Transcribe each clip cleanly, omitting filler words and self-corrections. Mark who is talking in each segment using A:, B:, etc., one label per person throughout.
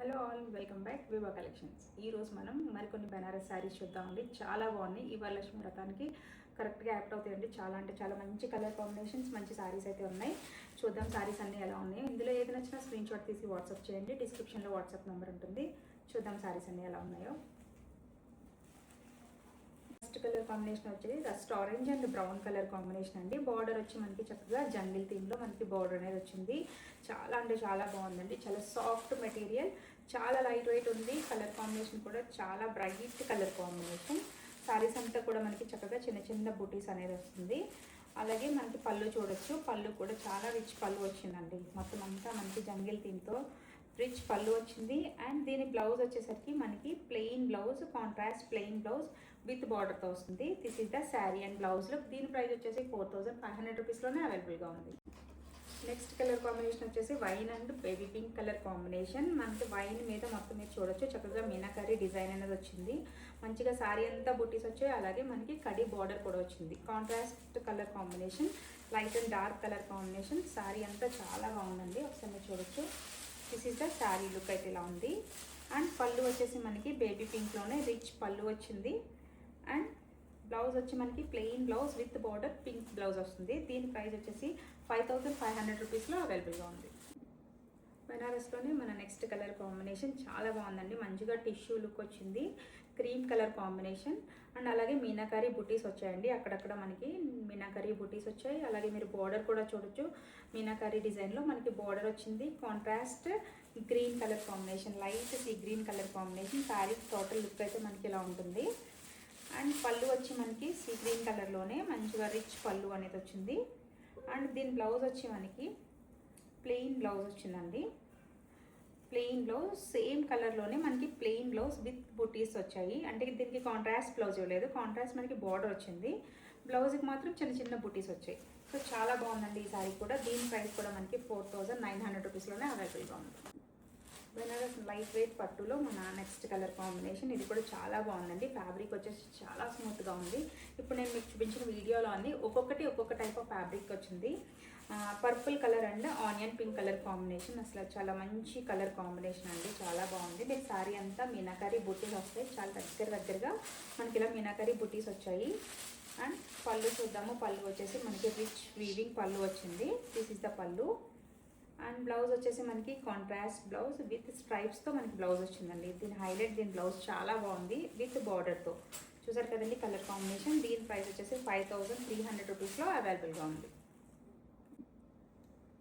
A: Hello all, welcome back Viva collections. ఈరోజు మనం మరికొన్ని బెనారస్ శారీస్ చూద్దామండి. చాలా బాగున్నాయి. ఈ వరలక్ష్మి వ్రతానికి కరెక్ట్గా యాక్ట్ అవుతాయండి. చాలా అంటే చాలా మంచి కలర్ కాంబినేషన్స్, మంచి శారీస్ అయితే ఉన్నాయి. చూద్దాం శారీస్ అన్నీ ఎలా ఉన్నాయి. ఇందులో ఏది నచ్చినా స్క్రీన్ షాట్ తీసి వాట్సాప్ చేయండి. డిస్క్రిప్షన్లో వాట్సాప్ నెంబర్ ఉంటుంది. చూద్దాం శారీస్ అన్నీ ఎలా ఉన్నాయో. ఫస్ట్ కలర్ కాంబినేషన్ వచ్చేది rust orange and brown colour combination అండి. బార్డర్ వచ్చి మనకి చక్కగా జంగిల్ థీమ్లో మనకి బార్డర్ అనేది వచ్చింది. చాలా అంటే చాలా బాగుందండి. చాలా సాఫ్ట్ మెటీరియల్, చాలా లైట్ వెయిట్ ఉంది. కలర్ కాంబినేషన్ కూడా చాలా బ్రైట్ కలర్ కాంబినేషన్. శారీస్ అంతా కూడా మనకి చక్కగా చిన్న చిన్న బూటీస్ అనేది వస్తుంది. అలాగే మనకి పళ్ళు చూడొచ్చు. పళ్ళు కూడా చాలా రిచ్ పళ్ళు వచ్చిందండి. మొత్తం అంతా మనకి జంగిల్ థీమ్తో రిచ్ పళ్ళు వచ్చింది. అండ్ దీని బ్లౌజ్ వచ్చేసరికి మనకి plain blouse, contrast plain blouse with బార్డర్తో వస్తుంది. This is the sari and blouse look. దీని ప్రైస్ వచ్చేసి 4500 రూపీస్లోనే అవైలబుల్గా ఉంది. నెక్స్ట్ కలర్ కాంబినేషన్ వచ్చేసి wine and baby pink colour combination. మనకి వైన్ మీద మొత్తం మీరు చూడొచ్చు, చక్కగా మీనాకరీ డిజైన్ అనేది వచ్చింది. మంచిగా శారీ అంతా బుట్టీస్ వచ్చాయి. అలాగే మనకి కడి బార్డర్ కూడా వచ్చింది. Contrast colour combination, light and dark colour combination. Sari అంతా చాలా బాగుందండి. ఒకసారి మీరు చూడొచ్చు. This is the sari look అయితే ఇలా ఉంది. అండ్ పళ్ళు వచ్చేసి మనకి బేబీ పింక్లోనే రిచ్ పళ్ళు వచ్చింది. అండ్ బ్లౌజ్ వచ్చి మనకి plain blouse with border pink blouse వస్తుంది. దీని ప్రైస్ వచ్చేసి 5500 రూపీస్లో అవైలబుల్గా ఉంది. బెనారస్లోనే మన నెక్స్ట్ కలర్ కాంబినేషన్ చాలా బాగుందండి. మంచిగా టిష్యూ లుక్ వచ్చింది. క్రీమ్ కలర్ కాంబినేషన్ అండ్ అలాగే మీనాకరీ బుటీస్ వచ్చాయండి. అక్కడక్కడ మనకి మీనాకరీ బుటీస్ వచ్చాయి. అలాగే మీరు బార్డర్ కూడా చూడొచ్చు. మీనాకరీ డిజైన్లో మనకి బార్డర్ వచ్చింది. Contrast green colour combination, light sea green colour combination. Sari total look అయితే మనకి ఇలా ఉంటుంది. అండ్ పళ్ళు వచ్చి మనకి సీ గ్రీన్ కలర్లోనే మంచిగా రిచ్ పళ్ళు అనేది వచ్చింది. అండ్ దీని బ్లౌజ్ వచ్చి మనకి ప్లెయిన్ బ్లౌజ్ వచ్చిందండి. ప్లెయిన్ బ్లౌజ్ సేమ్ కలర్లోనే మనకి ప్లెయిన్ బ్లౌజ్ విత్ బుటీస్ వచ్చాయి. అంటే దీనికి కాంట్రాస్ట్ బ్లౌజ్ ఇవ్వలేదు. కాంట్రాస్ట్ మనకి బార్డర్ వచ్చింది. బ్లౌజ్కి మాత్రం చిన్న చిన్న బుటీస్ వచ్చాయి. సో చాలా బాగుందండి ఈ సారీ కూడా. దీని ప్రైస్ కూడా మనకి 4900 రూపీస్లోనే అవైలబుల్గా ఉంది. బెనారస్ లైట్ వెయిట్ పట్టులో మన నెక్స్ట్ కలర్ కాంబినేషన్. ఇది కూడా చాలా బాగుందండి. ఫ్యాబ్రిక్ వచ్చేసి చాలా స్మూత్గా ఉంది. ఇప్పుడు నేను మీకు చూపించిన వీడియోలో అన్ని ఒక్కొక్క టైప్ ఆఫ్ ఫ్యాబ్రిక్ వచ్చింది. Purple colour and onion pink colour combination. అసలు చాలా మంచి కలర్ కాంబినేషన్ అండి. చాలా బాగుంది. మీకు శారీ అంతా మీనాకరీ బుటీస్ వస్తాయి. చాలా దగ్గరగా మనకి ఇలా మీనాకరీ బుటీస్ వచ్చాయి. అండ్ పళ్ళు చూద్దాము. పళ్ళు వచ్చేసి మనకి రిచ్ వీవింగ్ పళ్ళు వచ్చింది. దిస్ ఇస్ ద పళ్ళు. అండ్ బ్లౌజ్ వచ్చేసి మనకి కాంట్రాస్ట్ బ్లౌజ్ విత్ స్ట్రైప్స్తో మనకి బ్లౌజ్ వచ్చిందండి. దీని హైలైట్, దీని బ్లౌజ్ చాలా బాగుంది విత్ బార్డర్తో. చూసారు కదండి కలర్ కాంబినేషన్. దీని ప్రైస్ వచ్చేసి 5300 రూపీస్లో అవైలబుల్గా ఉంది.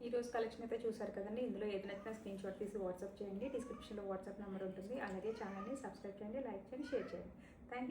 A: ఈరోజు కలెక్షన్ అయితే చూసారు కదండి. ఇందులో ఏది నచ్చినా స్క్రీన్ షాట్ తీసి వాట్సాప్ చేయండి. డిస్క్రిప్షన్లో వాట్సాప్ నెంబర్ ఉంటుంది. అలాగే ఛానల్ని సబ్స్క్రైబ్ చేయండి, లైక్ చేయండి, షేర్ చేయండి. Thank you.